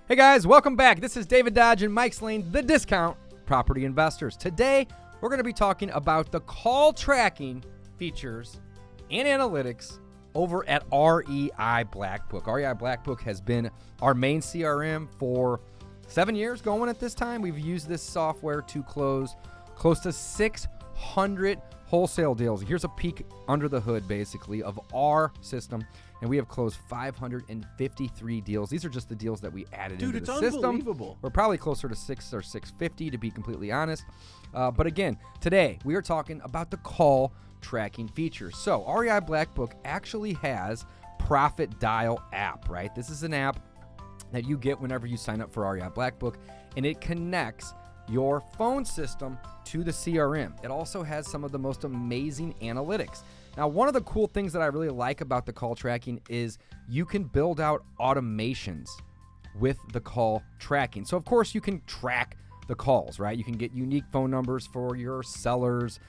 Hey guys, welcome back. This is David Dodge and Mike Slane, the Discount Property Investors. Today, we're going to be talking about the call tracking features and analytics over at REI Blackbook. REI Blackbook has been our main CRM for 7 years going at this time. We've used this software to close close to 600 wholesale deals. Here's a peek under the hood, basically, of our system. And we have closed 553 deals. These are just the deals that we added into the system. Dude, it's unbelievable. We're probably closer to 6 or 650 to be completely honest. But again, today we are talking about the call tracking features. So REI Blackbook actually has Profit Dial app, right? This is an app that you get whenever you sign up for REI Blackbook, and it connects your phone system to the CRM. It also has some of the most amazing analytics. Now, one of the cool things that I really like about the call tracking is you can build out automations with the call tracking. So, of course, you can track the calls, right? You can get unique phone numbers for your sellers.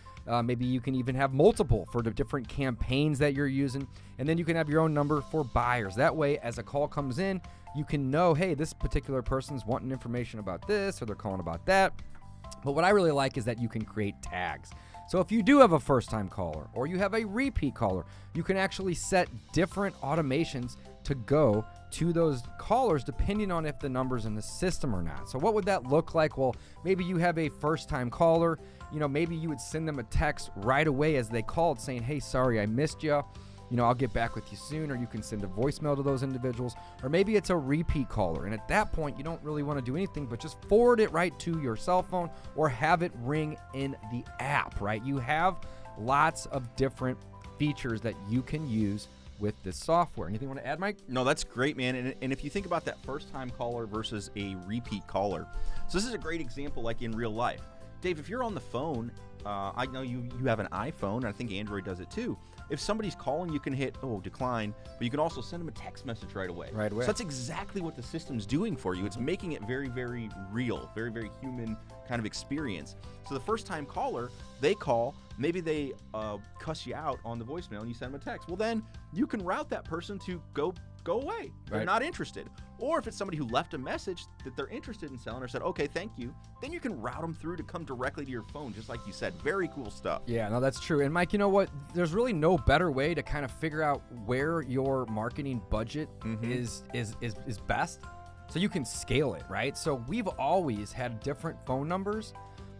Maybe you can even have multiple for the different campaigns that you're using. And then you can have your own number for buyers. That way, as a call comes in, you can know, hey, this particular person's wanting information about this or they're calling about that. But what I really like is that you can create tags. So if you do have a first-time caller or you have a repeat caller, you can actually set different automations to go to those callers depending on if the number's in the system or not. So what would that look like? Well, maybe you have a first-time caller. Maybe you would send them a text right away as they called saying, hey, sorry, I missed you. I'll get back with you soon, or you can send a voicemail to those individuals, or maybe it's a repeat caller. And at that point, you don't really want to do anything but just forward it right to your cell phone or have it ring in the app, right? You have lots of different features that you can use with this software. Anything you want to add, Mike? No, that's great, man. And if you think about that first-time caller versus a repeat caller, so this is a great example like in real life. Dave, if you're on the phone, I know you have an iPhone, and I think Android does it too. If somebody's calling, you can hit, decline, but you can also send them a text message right away. Right away. So that's exactly what the system's doing for you. It's making it very, very real, very, very human kind of experience. So the first-time caller, they call, maybe they cuss you out on the voicemail and you send them a text. Well, then you can route that person to go away. They're not interested. Or if it's somebody who left a message that they're interested in selling or said, okay, thank you, then you can route them through to come directly to your phone, just like you said. Very cool stuff. Yeah, no, that's true. And Mike, you know what? There's really no better way to kind of figure out where your marketing budget is best, so you can scale it, right? So we've always had different phone numbers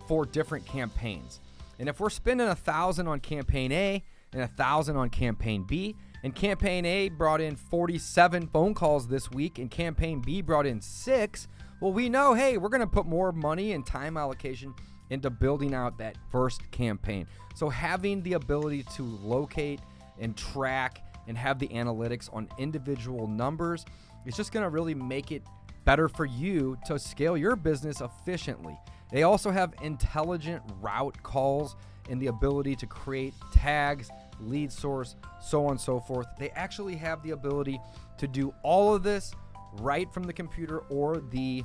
for different campaigns. And if we're spending $1,000 on campaign A and $1,000 on campaign B, and campaign A brought in 47 phone calls this week, and campaign B brought in 6, well, we know, hey, we're going to put more money and time allocation into building out that first campaign. So having the ability to locate and track and have the analytics on individual numbers is just going to really make it better for you to scale your business efficiently. They also have intelligent route calls and the ability to create tags, lead source, so on and so forth. They actually have the ability to do all of this right from the computer or the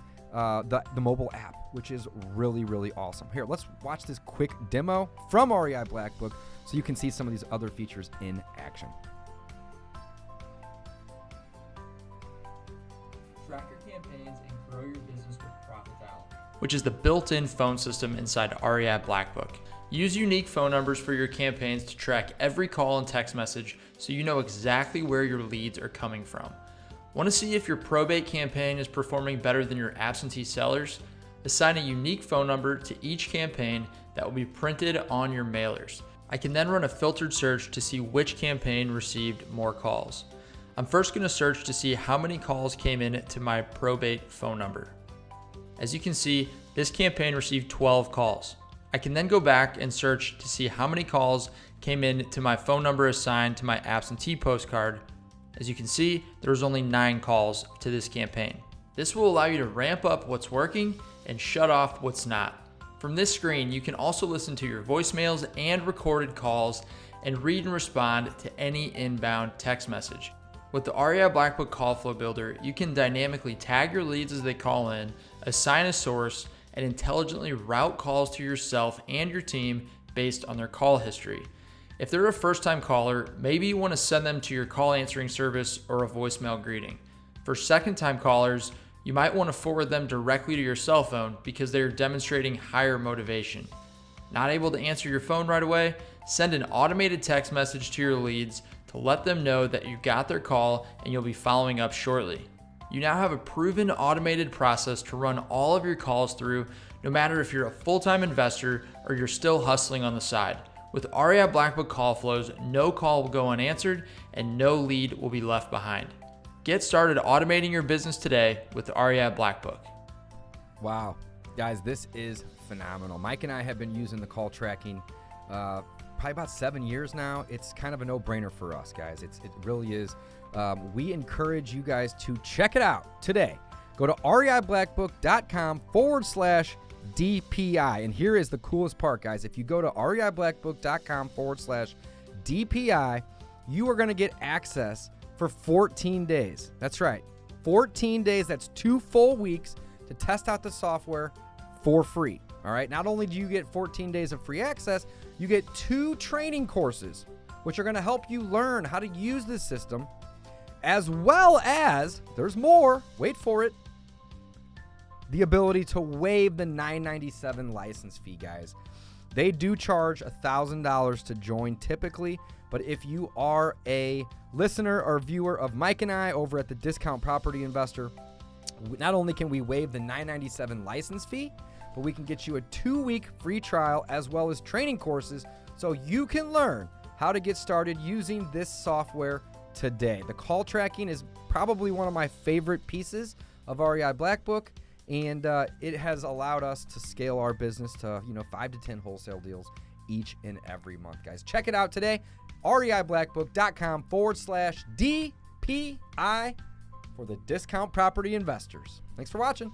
mobile app, which is really, really awesome. Here, let's watch this quick demo from REI Blackbook so you can see some of these other features in action. Track your campaigns and grow your business with Profit Dial, which is the built-in phone system inside REI Blackbook. Use unique phone numbers for your campaigns to track every call and text message so you know exactly where your leads are coming from. Want to see if your probate campaign is performing better than your absentee sellers? Assign a unique phone number to each campaign that will be printed on your mailers. I can then run a filtered search to see which campaign received more calls. I'm first going to search to see how many calls came in to my probate phone number. As you can see, this campaign received 12 calls. I can then go back and search to see how many calls came in to my phone number assigned to my absentee postcard. As you can see, there was only 9 calls to this campaign. This will allow you to ramp up what's working and shut off what's not. From this screen, you can also listen to your voicemails and recorded calls and read and respond to any inbound text message. With the REI Blackbook Call Flow Builder, you can dynamically tag your leads as they call in, assign a source, and intelligently route calls to yourself and your team based on their call history. If they're a first-time caller, maybe you want to send them to your call answering service or a voicemail greeting. For second-time callers, You might want to forward them directly to your cell phone because they are demonstrating higher motivation. Not able to answer your phone right away? Send an automated text message to your leads to let them know that you got their call and you'll be following up shortly. You now have a proven automated process to run all of your calls through, no matter if you're a full-time investor or you're still hustling on the side. With REI Blackbook call flows, no call will go unanswered and no lead will be left behind. Get started automating your business today with REI Blackbook. Wow. Guys, this is phenomenal. Mike and I have been using the call tracking probably about 7 years now. It's kind of a no-brainer for us, guys. It really is. We encourage you guys to check it out today. Go to reiblackbook.com/DPI. And here is the coolest part, guys. If you go to reiblackbook.com/DPI, you are going to get access for 14 days. That's right. 14 days. That's 2 full weeks to test out the software for free. All right. Not only do you get 14 days of free access, you get 2 training courses, which are going to help you learn how to use this system, as well as, there's more, wait for it, the ability to waive the $997 license fee, guys. They do charge $1,000 to join typically, but if you are a listener or viewer of Mike and I over at the Discount Property Investor, not only can we waive the $997 license fee, but we can get you a 2-week free trial as well as training courses so you can learn how to get started using this software today. The call tracking is probably one of my favorite pieces of REI Blackbook, and it has allowed us to scale our business to 5 to 10 wholesale deals each and every month, guys. Check it out today. reiblackbook.com/DPI for the Discount Property Investors. Thanks for watching.